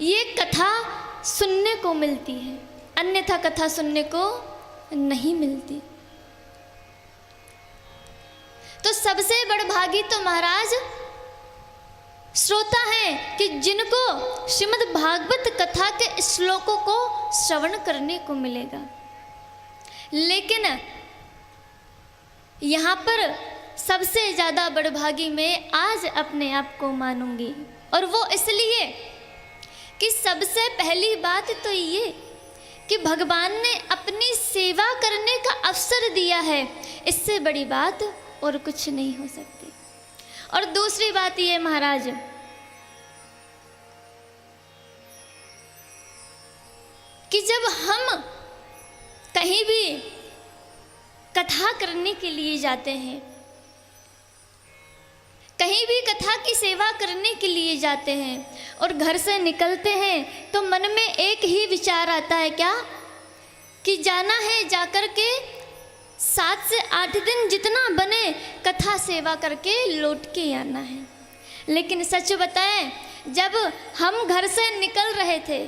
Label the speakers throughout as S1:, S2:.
S1: ये कथा सुनने को मिलती है, अन्यथा कथा सुनने को नहीं मिलती। तो सबसे बड़भागी तो महाराज श्रोता हैं कि जिनको श्रीमद् भागवत कथा के श्लोकों को श्रवण करने को मिलेगा। लेकिन यहाँ पर सबसे ज़्यादा बड़भागी मैं आज अपने आप को मानूंगी, और वो इसलिए कि सबसे पहली बात तो ये कि भगवान ने अपनी सेवा करने का अवसर दिया है, इससे बड़ी बात और कुछ नहीं हो सकती। और दूसरी बात ये महाराज कि जब हम कहीं भी कथा करने के लिए जाते हैं, कहीं भी कथा की सेवा करने के लिए जाते हैं और घर से निकलते हैं, तो मन में एक ही विचार आता है क्या कि जाना है, जाकर के 7 से 8 दिन जितना बने कथा सेवा करके लौट के आना है। लेकिन सच बताएं, जब हम घर से निकल रहे थे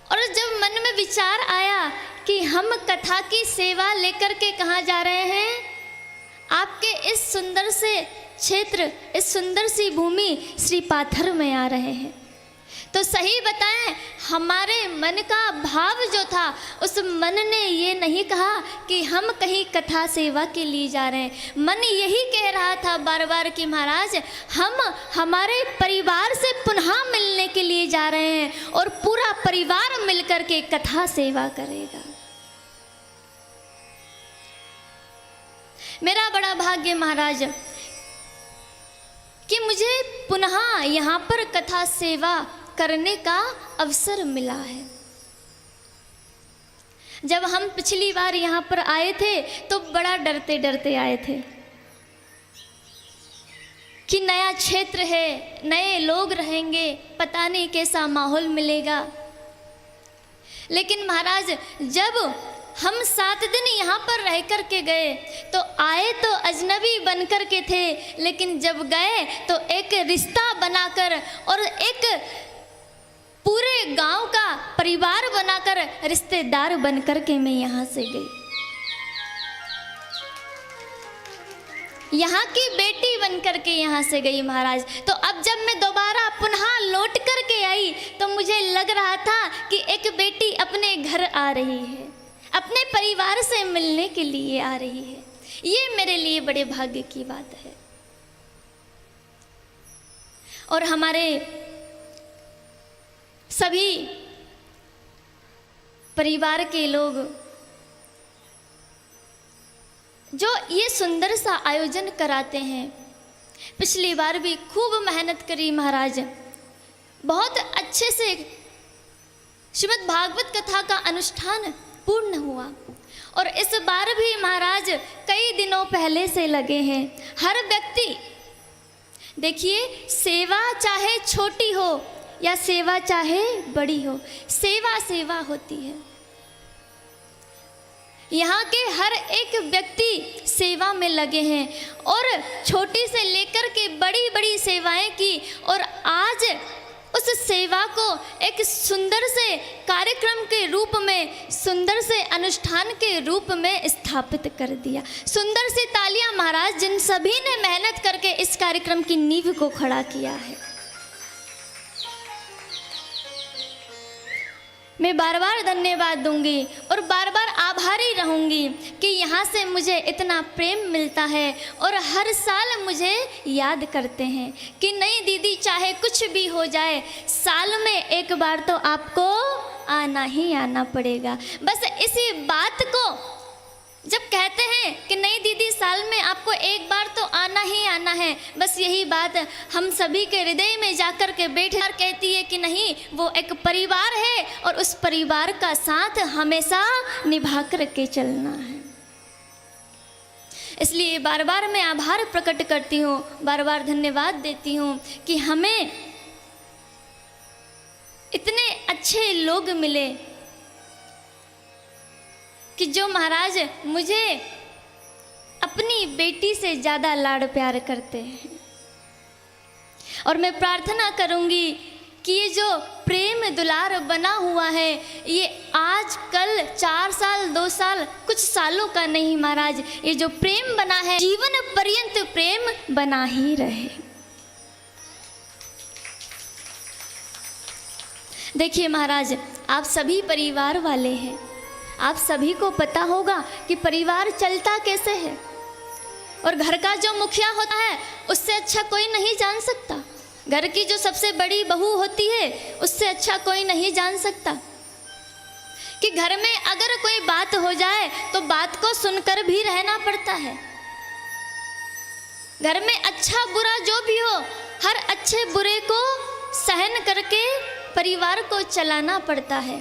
S1: और जब मन में विचार आया कि हम कथा की सेवा लेकर के कहाँ जा रहे हैं, आपके इस सुंदर से क्षेत्र, इस सुंदर सी भूमि श्री पाथर में आ रहे हैं, तो सही बताएं हमारे मन का भाव जो था, उस मन ने ये नहीं कहा कि हम कहीं कथा सेवा के लिए जा रहे हैं। मन यही कह रहा था बार बार कि महाराज हम हमारे परिवार से पुनः मिलने के लिए जा रहे हैं और पूरा परिवार मिलकर के कथा सेवा करेगा। मेरा बड़ा भाग्य महाराज कि मुझे पुनः यहाँ पर कथा सेवा करने का अवसर मिला है। जब हम पिछली बार यहाँ पर आए थे तो बड़ा डरते डरते आए थे कि नया क्षेत्र है, नए लोग रहेंगे, पता नहीं कैसा माहौल मिलेगा। लेकिन महाराज जब हम 7 दिन यहाँ पर रह कर के गए तो आए तो अजनबी बन कर के थे, लेकिन जब गए तो एक रिश्ता बनाकर और एक पूरे गांव का परिवार बनाकर, रिश्तेदार बन कर के मैं यहाँ से गई। यहाँ की बेटी बन कर के यहाँ से गई महाराज। तो अब जब मैं दोबारा पुनः लौट कर के आई तो मुझे लग रहा था कि एक बेटी अपने घर आ रही है, अपने परिवार से मिलने के लिए आ रही है। ये मेरे लिए बड़े भाग्य की बात है। और हमारे सभी परिवार के लोग जो ये सुंदर सा आयोजन कराते हैं, पिछली बार भी खूब मेहनत करी महाराज, बहुत अच्छे से श्रीमद् भागवत कथा का अनुष्ठान पूर्ण हुआ। और इस बार भी महाराज कई दिनों पहले से लगे हैं। हर व्यक्ति देखिए, सेवा चाहे छोटी हो या सेवा चाहे बड़ी हो, सेवा सेवा होती है। यहाँ के हर एक व्यक्ति सेवा में लगे हैं और छोटी से लेकर के बड़ी बड़ी सेवाएं की, और आज उस सेवा को एक सुंदर से कार्यक्रम के रूप में, सुंदर से अनुष्ठान के रूप में स्थापित कर दिया। सुंदर सी तालियां महाराज जिन सभी ने मेहनत करके इस कार्यक्रम की नींव को खड़ा किया है। मैं बार बार धन्यवाद दूंगी और बार बार आभारी रहूंगी कि यहाँ से मुझे इतना प्रेम मिलता है और हर साल मुझे याद करते हैं कि नहीं दीदी, चाहे कुछ भी हो जाए, साल में एक बार तो आपको आना ही आना पड़ेगा। बस इसी बात को जब कहते हैं कि नहीं दीदी, साल में आपको एक बार तो आना ही आना है, बस यही बात हम सभी के हृदय में जाकर के बैठे और कहती है कि नहीं, वो एक परिवार है और उस परिवार का साथ हमेशा निभा कर के चलना है। इसलिए बार बार मैं आभार प्रकट करती हूँ, बार बार धन्यवाद देती हूँ कि हमें इतने अच्छे लोग मिले कि जो महाराज मुझे अपनी बेटी से ज़्यादा लाड़ प्यार करते हैं। और मैं प्रार्थना करूंगी कि ये जो प्रेम दुलार बना हुआ है ये आज कल 4 साल 2 साल कुछ सालों का नहीं महाराज, ये जो प्रेम बना है जीवन पर्यंत प्रेम बना ही रहे। देखिए महाराज, आप सभी परिवार वाले हैं, आप सभी को पता होगा कि परिवार चलता कैसे है, और घर का जो मुखिया होता है उससे अच्छा कोई नहीं जान सकता। घर की जो सबसे बड़ी बहू होती है उससे अच्छा कोई नहीं जान सकता कि घर में अगर कोई बात हो जाए तो बात को सुनकर भी रहना पड़ता है। घर में अच्छा बुरा जो भी हो, हर अच्छे बुरे को सहन करके परिवार को चलाना पड़ता है।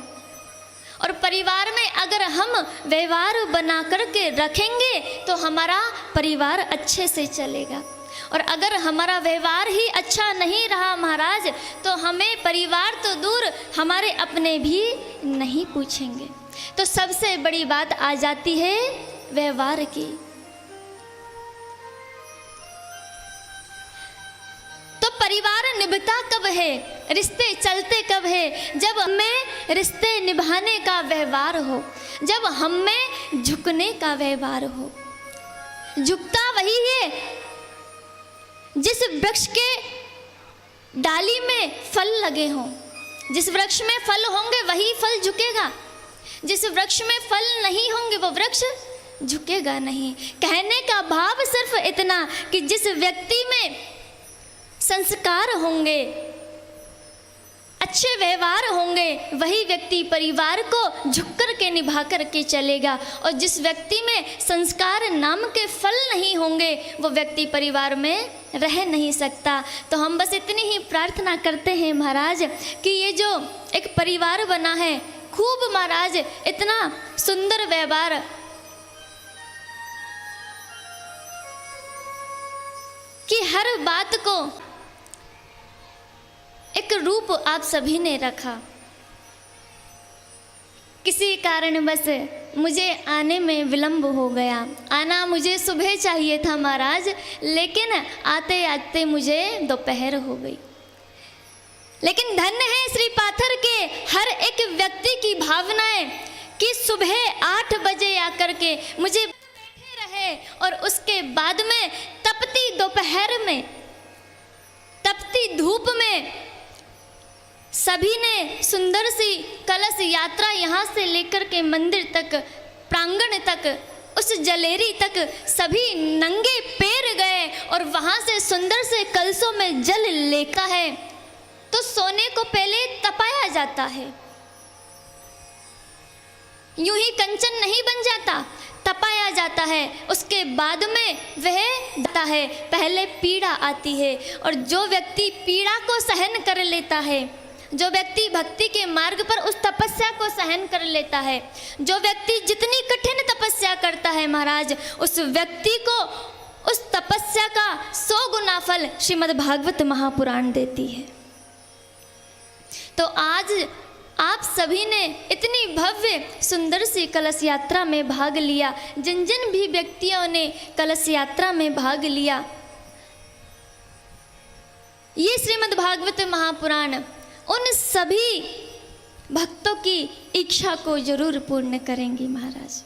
S1: और परिवार में अगर हम व्यवहार बना करके रखेंगे तो हमारा परिवार अच्छे से चलेगा, और अगर हमारा व्यवहार ही अच्छा नहीं रहा महाराज तो हमें परिवार तो दूर हमारे अपने भी नहीं पूछेंगे। तो सबसे बड़ी बात आ जाती है व्यवहार की। तो परिवार निभता कब है, रिश्ते चलते कब है? जब हमें रिश्ते निभाने का व्यवहार हो, जब हमें झुकने का व्यवहार हो। झुकता वही है जिस वृक्ष के डाली में फल लगे हों। जिस वृक्ष में फल होंगे वही फल झुकेगा, जिस वृक्ष में फल नहीं होंगे वो वृक्ष झुकेगा नहीं। कहने का भाव सिर्फ इतना कि जिस व्यक्ति में संस्कार होंगे, अच्छे व्यवहार होंगे, वही व्यक्ति परिवार को झुक कर के निभा कर के चलेगा, और जिस व्यक्ति में संस्कार नाम के फल नहीं होंगे वो व्यक्ति परिवार में रह नहीं सकता। तो हम बस इतनी ही प्रार्थना करते हैं महाराज कि ये जो एक परिवार बना है, खूब महाराज इतना सुंदर व्यवहार, कि हर बात को एक रूप आप सभी ने रखा। किसी कारणवश मुझे आने में विलंब हो गया, आना मुझे सुबह चाहिए था महाराज, लेकिन आते आते मुझे दोपहर हो गई। लेकिन धन्य है श्री पाथर के हर एक व्यक्ति की भावनाएं कि सुबह 8 बजे आकर के मुझे बैठे रहे, और उसके बाद में तपती दोपहर में, तपती धूप में सभी ने सुंदर सी कलश यात्रा यहाँ से लेकर के मंदिर तक, प्रांगण तक, उस जलेरी तक सभी नंगे पैर गए, और वहाँ से सुंदर से कलशों में जल लेता है। तो सोने को पहले तपाया जाता है, यूं ही कंचन नहीं बन जाता, तपाया जाता है। उसके बाद में वह जाता है, पहले पीड़ा आती है, और जो व्यक्ति पीड़ा को सहन कर लेता है, जो व्यक्ति भक्ति के मार्ग पर उस तपस्या को सहन कर लेता है, जो व्यक्ति जितनी कठिन तपस्या करता है महाराज, उस व्यक्ति को उस तपस्या का 100 गुना फल श्रीमद् भागवत महापुराण देती है। तो आज आप सभी ने इतनी भव्य सुंदर सी कलश यात्रा में भाग लिया, जिन जिन भी व्यक्तियों ने कलश यात्रा में भाग लिया, ये श्रीमद् भागवत महापुराण उन सभी भक्तों की इच्छा को जरूर पूर्ण करेंगी महाराज।